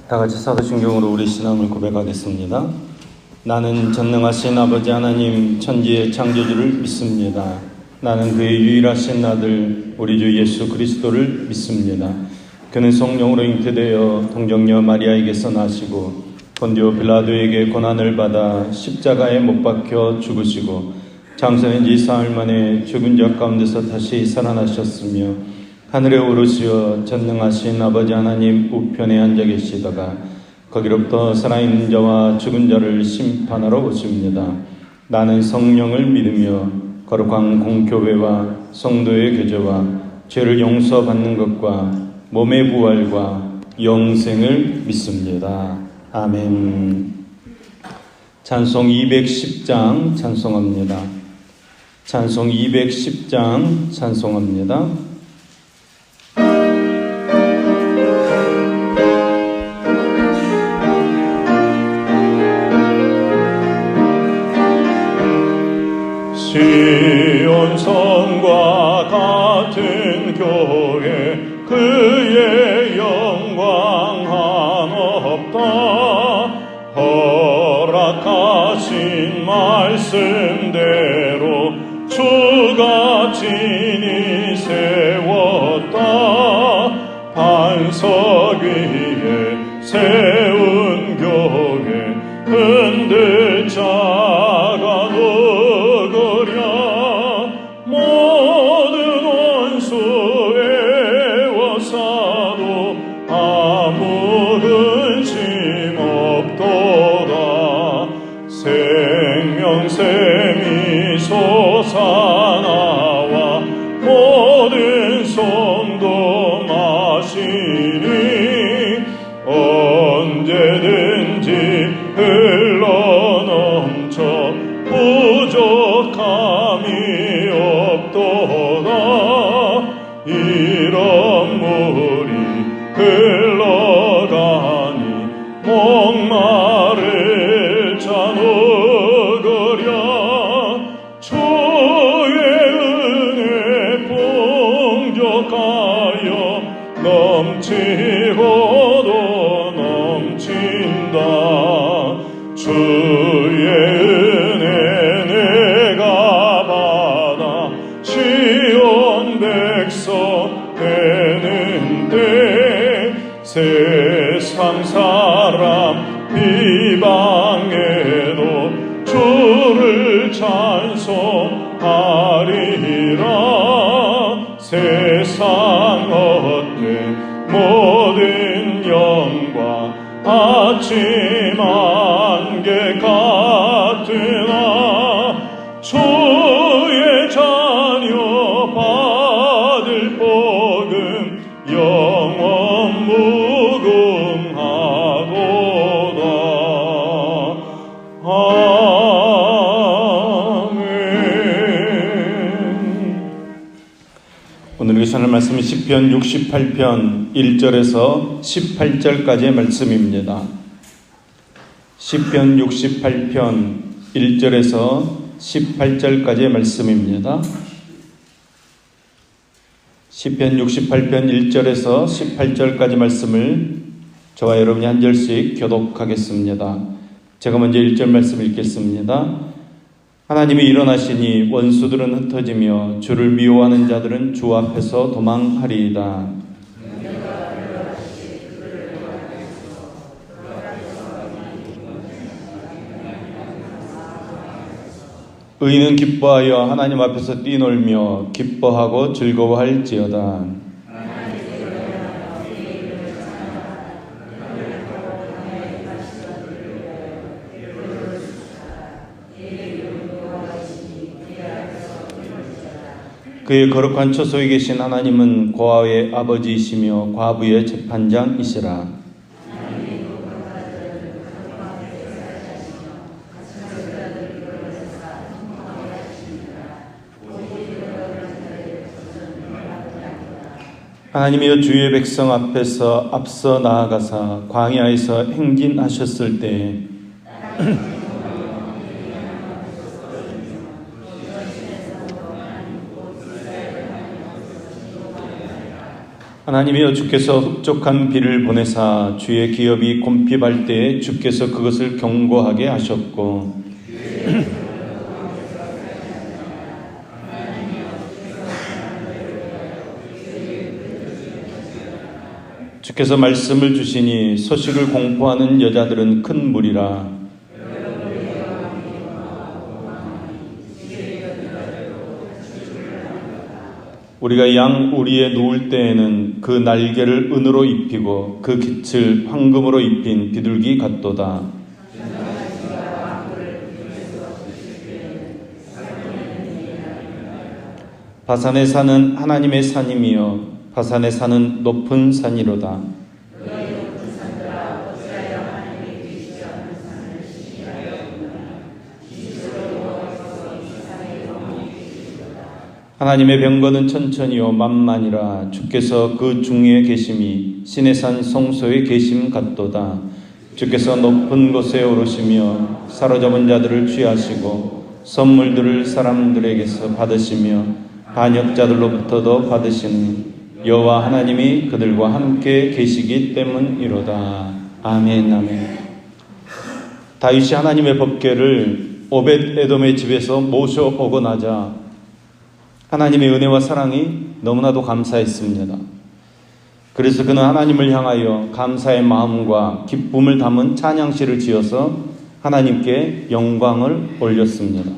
다 같이 사도신경으로 우리 신앙을 고백하겠습니다. 나는 전능하신 아버지 하나님 천지의 창조주를 믿습니다. 나는 그의 유일하신 아들 우리 주 예수 그리스도를 믿습니다. 그는 성령으로 잉태되어 동정녀 마리아에게서 나시고 본디오 빌라도에게 고난을 받아 십자가에 못 박혀 죽으시고 장사된 지 사흘 만에 죽은 자 가운데서 다시 살아나셨으며 하늘에 오르시어 전능하신 아버지 하나님 우편에 앉아 계시다가 거기로부터 살아있는 자와 죽은 자를 심판하러 오십니다. 나는 성령을 믿으며 거룩한 공교회와 성도의 교제와 죄를 용서받는 것과 몸의 부활과 영생을 믿습니다. 아멘. 찬송 210장 찬송합니다. 찬송 210장 찬송합니다. 시온성과 같은 교회 그의 영광 한없다. 허락하신 말씀대로 주가 친히 세웠다. 반석 위에 세운 교회 흔들 자가도 모든 원수 애워싸도 아무 근심 없도다. 생명샘이 솟아나와 모든 성도 마시니 언제든지 흘러넘쳐 부족함이 없도다. 이런 물이 흘러가니 목마를 자 녹으랴. 주의 은혜 풍족하여 넘치고도 넘친다. 주의 세상 사람 비방에도 주를 찬송하리라. 세상 헛된 모든 영광 아침 안개 같으나 주의 자녀 받을 복음 영원 무궁하도다. 아멘. 오늘 기도하는 말씀은 시편 68편 1절에서 18절까지의 말씀입니다. 시편 68편 1절에서 18절까지의 말씀입니다. 시편 68편 1절에서 18절까지 말씀을 저와 여러분이 한 절씩 교독하겠습니다. 제가 먼저 1절 말씀 읽겠습니다. 하나님이 일어나시니 원수들은 흩어지며 주를 미워하는 자들은 주 앞에서 도망하리이다. 의인은 기뻐하여 하나님 앞에서 뛰놀며 기뻐하고 즐거워할지어다. 그의 거룩한 처소에 계신 하나님은 고아의 아버지이시며 과부의 재판장이시라. 하나님이여 주의 백성 앞에서 앞서 나아가사 광야에서 행진하셨을 때 하나님이여, 주께서 흡족한 비를 보내사 주의 기업이 곰핍할 때에 주께서 그것을 견고하게 하셨고 주께서 말씀을 주시니 소식을 공포하는 여자들은 큰 무리라. 우리가 양 우리에 누울 때에는 그 날개를 은으로 입히고 그 깃을 황금으로 입힌 비둘기 같도다. 바산의 산은 하나님의 산이며 바산의 산은 높은 산이로다. 하나님의 병거는 천천히요 만만이라. 주께서 그 중에 계심이 시내산 성소에 계심 같도다. 주께서 높은 곳에 오르시며 사로잡은 자들을 취하시고 선물들을 사람들에게서 받으시며 반역자들로부터도 받으시는 여호와 하나님이 그들과 함께 계시기 때문이로다. 아멘. 아멘. 다윗이 하나님의 법궤를 오벳 에돔의 집에서 모셔오고 나자 하나님의 은혜와 사랑이 너무나도 감사했습니다. 그래서 그는 하나님을 향하여 감사의 마음과 기쁨을 담은 찬양시를 지어서 하나님께 영광을 올렸습니다.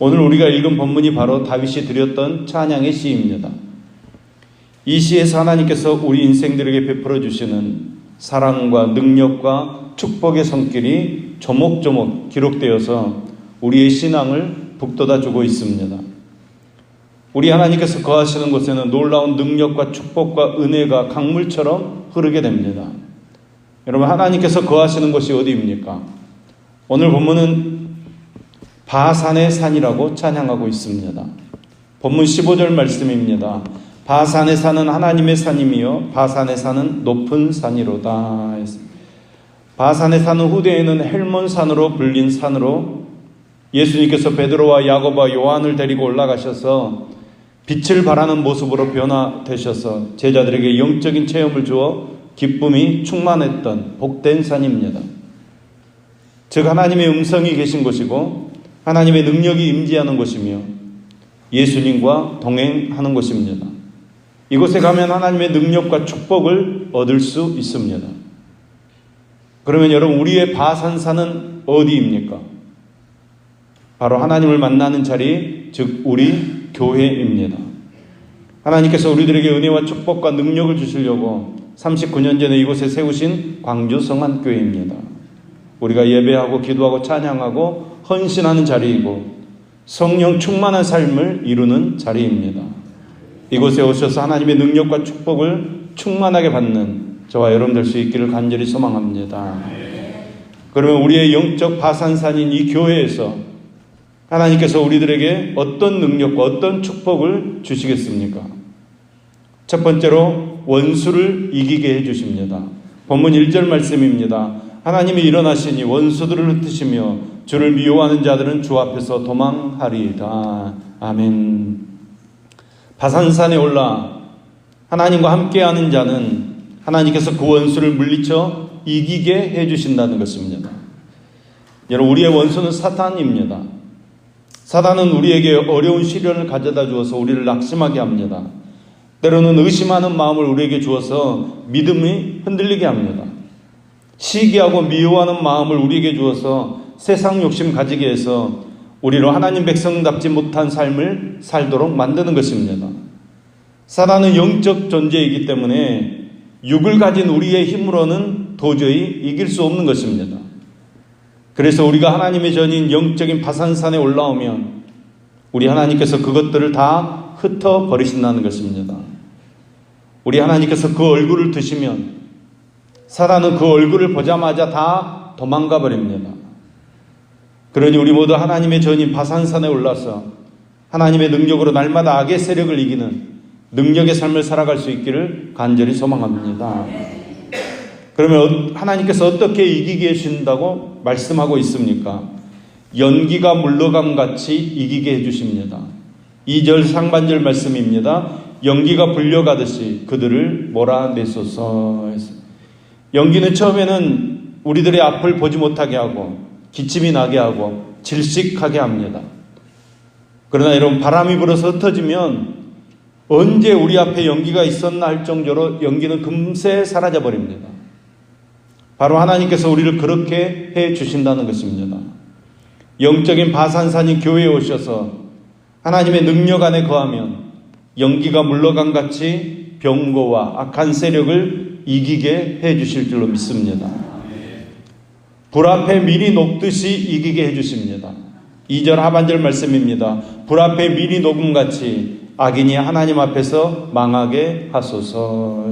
오늘 우리가 읽은 본문이 바로 다윗이 드렸던 찬양의 시입니다. 이 시에서 하나님께서 우리 인생들에게 베풀어 주시는 사랑과 능력과 축복의 손길이 조목조목 기록되어서 우리의 신앙을 북돋아주고 있습니다. 우리 하나님께서 거하시는 곳에는 놀라운 능력과 축복과 은혜가 강물처럼 흐르게 됩니다. 여러분, 하나님께서 거하시는 곳이 어디입니까? 오늘 본문은 바산의 산이라고 찬양하고 있습니다. 본문 15절 말씀입니다. 바산의 산은 하나님의 산이며 바산의 산은 높은 산이로다. 바산의 산은 후대에는 헬몬산으로 불린 산으로 예수님께서 베드로와 야고보와 요한을 데리고 올라가셔서 빛을 발하는 모습으로 변화되셔서 제자들에게 영적인 체험을 주어 기쁨이 충만했던 복된 산입니다. 즉 하나님의 음성이 계신 곳이고 하나님의 능력이 임재하는 곳이며 예수님과 동행하는 곳입니다. 이곳에 가면 하나님의 능력과 축복을 얻을 수 있습니다. 그러면 여러분, 우리의 바산산은 어디입니까? 바로 하나님을 만나는 자리, 즉 우리 교회입니다. 하나님께서 우리들에게 은혜와 축복과 능력을 주시려고 39년 전에 이곳에 세우신 광주 성안교회입니다. 우리가 예배하고 기도하고 찬양하고 헌신하는 자리이고 성령 충만한 삶을 이루는 자리입니다. 이곳에 오셔서 하나님의 능력과 축복을 충만하게 받는 저와 여러분 될 수 있기를 간절히 소망합니다. 그러면 우리의 영적 바산산인 이 교회에서 하나님께서 우리들에게 어떤 능력과 어떤 축복을 주시겠습니까? 첫 번째로 원수를 이기게 해주십니다. 본문 1절 말씀입니다. 하나님이 일어나시니 원수들을 흩으시며 주를 미워하는 자들은 주 앞에서 도망하리이다. 아멘. 바산산에 올라 하나님과 함께하는 자는 하나님께서 그 원수를 물리쳐 이기게 해주신다는 것입니다. 여러분, 우리의 원수는 사탄입니다. 사단은 우리에게 어려운 시련을 가져다 주어서 우리를 낙심하게 합니다. 때로는 의심하는 마음을 우리에게 주어서 믿음이 흔들리게 합니다. 시기하고 미워하는 마음을 우리에게 주어서 세상 욕심 가지게 해서 우리로 하나님 백성답지 못한 삶을 살도록 만드는 것입니다. 사단은 영적 존재이기 때문에 육을 가진 우리의 힘으로는 도저히 이길 수 없는 것입니다. 그래서 우리가 하나님의 전인 영적인 바산산에 올라오면 우리 하나님께서 그것들을 다 흩어버리신다는 것입니다. 우리 하나님께서 그 얼굴을 드시면 사단은 그 얼굴을 보자마자 다 도망가 버립니다. 그러니 우리 모두 하나님의 전인 바산산에 올라서 하나님의 능력으로 날마다 악의 세력을 이기는 능력의 삶을 살아갈 수 있기를 간절히 소망합니다. 그러면 하나님께서 어떻게 이기게 해주신다고 말씀하고 있습니까? 연기가 물러감 같이 이기게 해주십니다. 2절 상반절 말씀입니다. 연기가 불려가듯이 그들을 몰아내소서 해서. 연기는 처음에는 우리들의 앞을 보지 못하게 하고 기침이 나게 하고 질식하게 합니다. 그러나 여러분, 바람이 불어서 흩어지면 언제 우리 앞에 연기가 있었나 할 정도로 연기는 금세 사라져 버립니다. 바로 하나님께서 우리를 그렇게 해 주신다는 것입니다. 영적인 바산산인 교회에 오셔서 하나님의 능력 안에 거하면 연기가 물러간 같이 병고와 악한 세력을 이기게 해 주실 줄로 믿습니다. 불 앞에 밀이 녹듯이 이기게 해 주십니다. 2절 하반절 말씀입니다. 불 앞에 밀이 녹음같이 악인이 하나님 앞에서 망하게 하소서.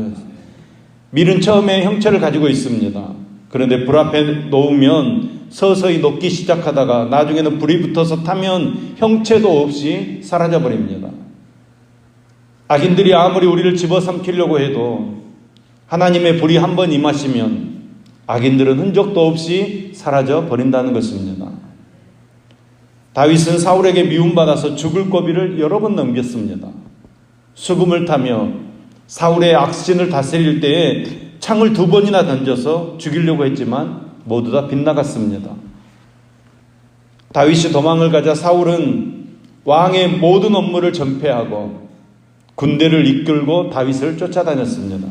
밀은 처음에 형체를 가지고 있습니다. 그런데 불 앞에 놓으면 서서히 녹기 시작하다가 나중에는 불이 붙어서 타면 형체도 없이 사라져 버립니다. 악인들이 아무리 우리를 집어삼키려고 해도 하나님의 불이 한번 임하시면 악인들은 흔적도 없이 사라져 버린다는 것입니다. 다윗은 사울에게 미움받아서 죽을 고비를 여러 번 넘겼습니다. 수금을 타며 사울의 악신을 다스릴 때에 창을 2번이나 던져서 죽이려고 했지만 모두 다 빗나갔습니다. 다윗이 도망을 가자 사울은 왕의 모든 업무를 전폐하고 군대를 이끌고 다윗을 쫓아다녔습니다.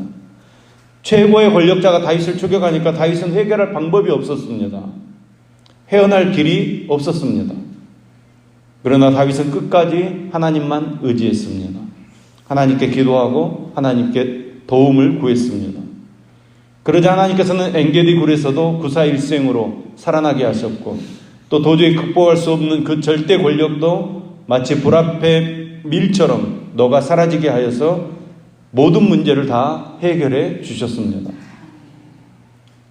최고의 권력자가 다윗을 추격하니까 다윗은 해결할 방법이 없었습니다. 헤어날 길이 없었습니다. 그러나 다윗은 끝까지 하나님만 의지했습니다. 하나님께 기도하고 하나님께 도움을 구했습니다. 그러자 하나님께서는 엔게디 굴에서도 구사일생으로 살아나게 하셨고, 또 도저히 극복할 수 없는 그 절대 권력도 마치 불 앞에 밀처럼 녹아 사라지게 하여서 모든 문제를 다 해결해 주셨습니다.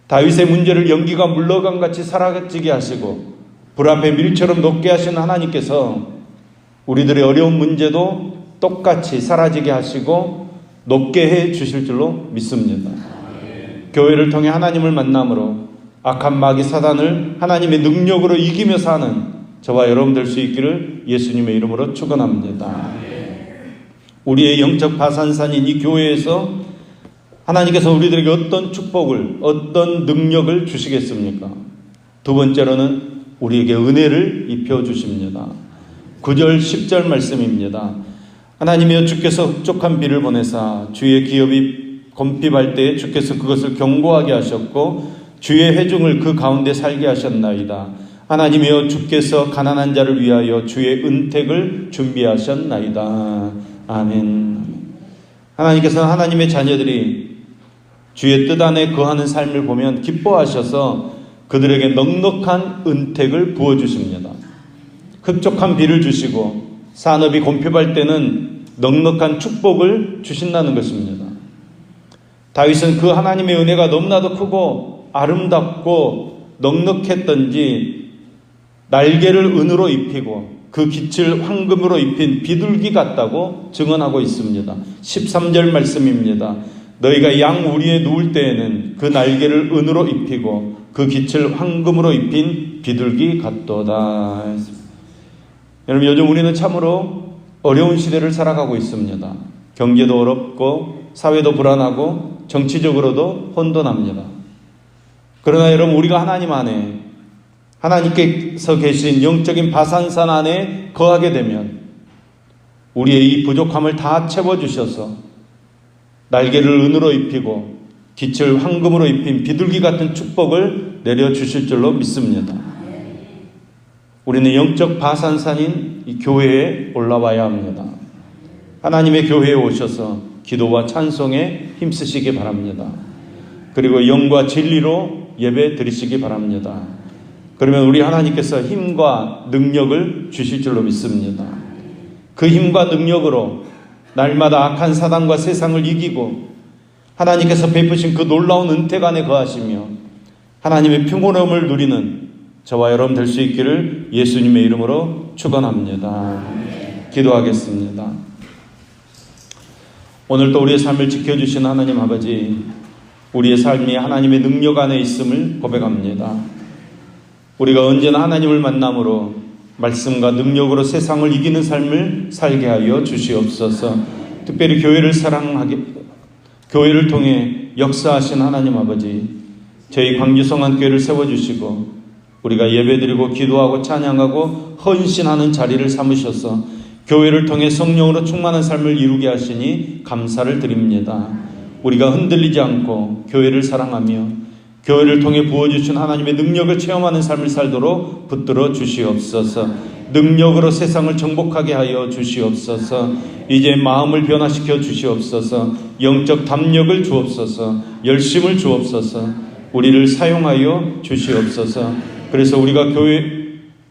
다윗의 문제를 연기가 물러간 같이 사라지게 하시고 불 앞에 밀처럼 녹게 하시는 하나님께서 우리들의 어려운 문제도 똑같이 사라지게 하시고 녹게 해 주실 줄로 믿습니다. 교회를 통해 하나님을 만남으로 악한 마귀 사단을 하나님의 능력으로 이기며 사는 저와 여러분 될 수 있기를 예수님의 이름으로 축원합니다. 우리의 영적 바산산인 이 교회에서 하나님께서 우리들에게 어떤 축복을, 어떤 능력을 주시겠습니까? 두 번째로는 우리에게 은혜를 입혀주십니다. 9절 10절 말씀입니다. 하나님이여 주께서 흡족한 비를 보내사 주의 기업이 곰핍할 때에 주께서 그것을 견고하게 하셨고 주의 회중을 그 가운데 살게 하셨나이다. 하나님이여 주께서 가난한 자를 위하여 주의 은택을 준비하셨나이다. 아멘. 하나님께서는 하나님의 자녀들이 주의 뜻 안에 거하는 삶을 보면 기뻐하셔서 그들에게 넉넉한 은택을 부어주십니다. 흡족한 비를 주시고 산업이 곰핍할 때는 넉넉한 축복을 주신다는 것입니다. 다윗은 그 하나님의 은혜가 너무나도 크고 아름답고 넉넉했던지 날개를 은으로 입히고 그 깃을 황금으로 입힌 비둘기 같다고 증언하고 있습니다. 13절 말씀입니다. 너희가 양 우리에 누울 때에는 그 날개를 은으로 입히고 그 깃을 황금으로 입힌 비둘기 같도다. 여러분, 요즘 우리는 참으로 어려운 시대를 살아가고 있습니다. 경제도 어렵고 사회도 불안하고 정치적으로도 혼돈합니다. 그러나 여러분, 우리가 하나님 안에, 하나님께서 계신 영적인 바산산 안에 거하게 되면 우리의 이 부족함을 다 채워주셔서 날개를 은으로 입히고 깃을 황금으로 입힌 비둘기 같은 축복을 내려주실 줄로 믿습니다. 우리는 영적 바산산인 이 교회에 올라와야 합니다. 하나님의 교회에 오셔서 기도와 찬송에 힘쓰시기 바랍니다. 그리고 영과 진리로 예배 드리시기 바랍니다. 그러면 우리 하나님께서 힘과 능력을 주실 줄로 믿습니다. 그 힘과 능력으로 날마다 악한 사단과 세상을 이기고 하나님께서 베푸신 그 놀라운 은택 안에 거하시며 하나님의 평온함을 누리는 저와 여러분 될 수 있기를 예수님의 이름으로 축원합니다. 기도하겠습니다. 오늘도 우리의 삶을 지켜주신 하나님 아버지, 우리의 삶이 하나님의 능력 안에 있음을 고백합니다. 우리가 언제나 하나님을 만남으로 말씀과 능력으로 세상을 이기는 삶을 살게 하여 주시옵소서. 특별히 교회를 사랑하게, 교회를 통해 역사하신 하나님 아버지, 저희 광주성안교회를 세워주시고 우리가 예배드리고 기도하고 찬양하고 헌신하는 자리를 삼으셔서 교회를 통해 성령으로 충만한 삶을 이루게 하시니 감사를 드립니다. 우리가 흔들리지 않고 교회를 사랑하며 교회를 통해 부어주신 하나님의 능력을 체험하는 삶을 살도록 붙들어 주시옵소서. 능력으로 세상을 정복하게 하여 주시옵소서. 이제 마음을 변화시켜 주시옵소서. 영적 담력을 주옵소서. 열심을 주옵소서. 우리를 사용하여 주시옵소서. 그래서 우리가 교회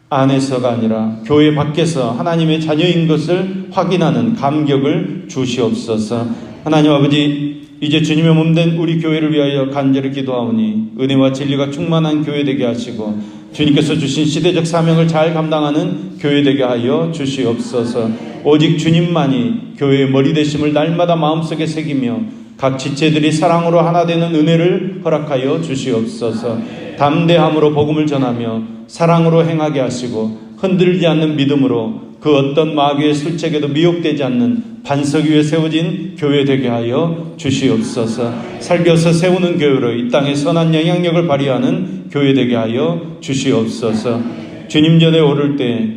안에서가 아니라 교회 밖에서 하나님의 자녀인 것을 확인하는 감격을 주시옵소서. 하나님 아버지, 이제 주님의 몸된 우리 교회를 위하여 간절히 기도하오니 은혜와 진리가 충만한 교회 되게 하시고 주님께서 주신 시대적 사명을 잘 감당하는 교회 되게 하여 주시옵소서. 오직 주님만이 교회의 머리 되심을 날마다 마음속에 새기며 각 지체들이 사랑으로 하나 되는 은혜를 허락하여 주시옵소서. 담대함으로 복음을 전하며 사랑으로 행하게 하시고 흔들리지 않는 믿음으로 그 어떤 마귀의 술책에도 미혹되지 않는 반석 위에 세워진 교회 되게 하여 주시옵소서. 살겨서 세우는 교회로 이 땅에 선한 영향력을 발휘하는 교회 되게 하여 주시옵소서. 주님 전에 오를 때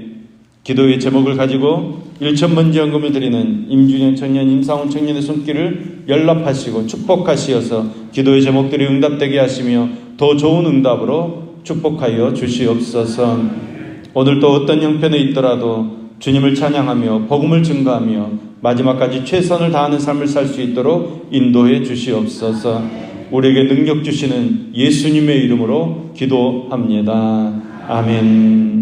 기도의 제목을 가지고 1,000번 지원금을 드리는 임준현 청년, 임상훈 청년의 손길을 연락하시고 축복하시어서 기도의 제목들이 응답되게 하시며 더 좋은 응답으로 축복하여 주시옵소서. 오늘 또 어떤 형편에 있더라도 주님을 찬양하며 복음을 증거하며 마지막까지 최선을 다하는 삶을 살 수 있도록 인도해 주시옵소서. 우리에게 능력 주시는 예수님의 이름으로 기도합니다. 아멘.